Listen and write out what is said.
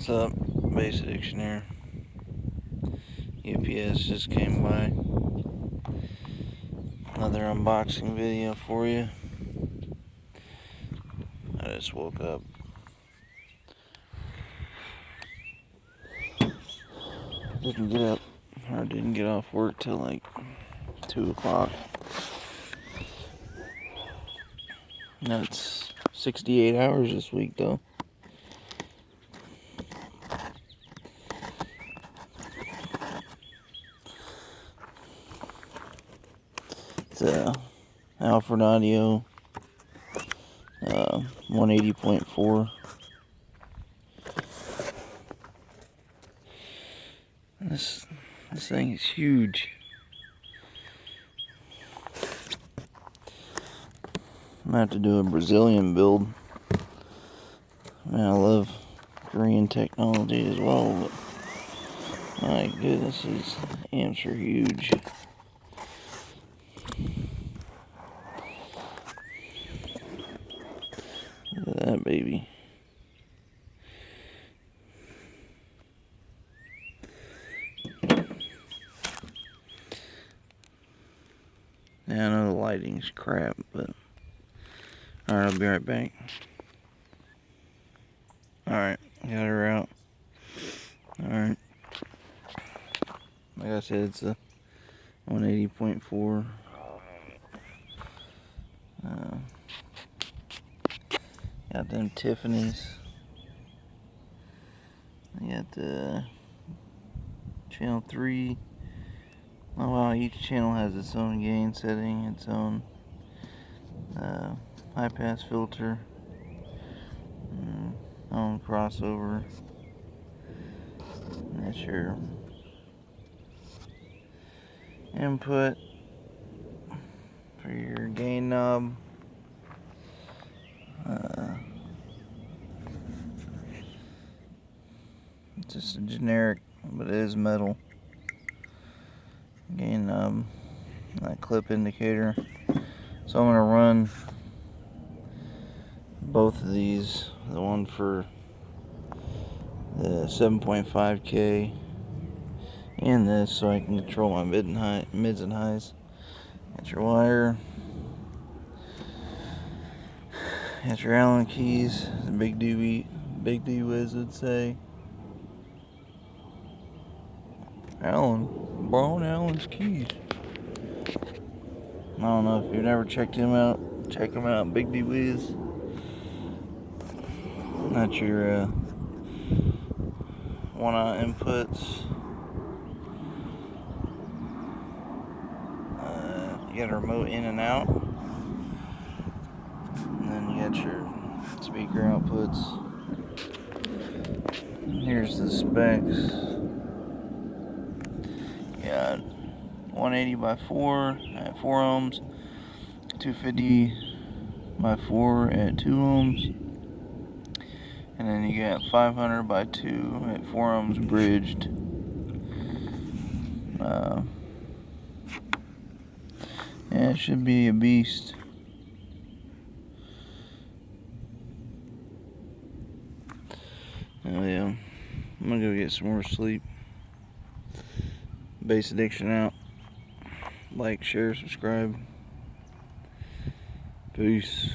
What's up, Base Addiction here. UPS just came by. Another unboxing video for you. I just woke up. Didn't get off work till like 2 o'clock. Now it's 68 hours this week though. It's Alfred Audio 180.4. This thing is huge. I'm gonna have to do a Brazilian build. Man, I love Korean technology as well, but my goodness, these amps are huge. Look at that baby. Yeah, I know the lighting's crap, but alright, I'll be right back. Alright, got her out. Alright. Like I said, it's a 180.4. Got them Tiffany's. I got the channel 3. Oh wow, each channel has its own gain setting, its own high pass filter, own crossover. And that's your input for your gain knob. It's just a generic, but it is metal gain knob, that clip indicator. So I'm going to run both of these, the one for the 7.5K and this, so I can control my mids and highs. Got your wire, got your Allen keys, the Big D Wiz would say. Borrowing Allen's keys. I don't know if you've never checked him out. Check him out, Big D Wiz. Not your one-out inputs. You got a remote in and out. And then you got your speaker outputs. Here's the specs. Got 180/4 at 4 ohms, 250/4 at 2 ohms, and then you got 500/2 at 4 ohms bridged. Yeah, it should be a beast. Oh yeah, I'm gonna go get some more sleep. Base Addiction out. Like, share, subscribe. Peace.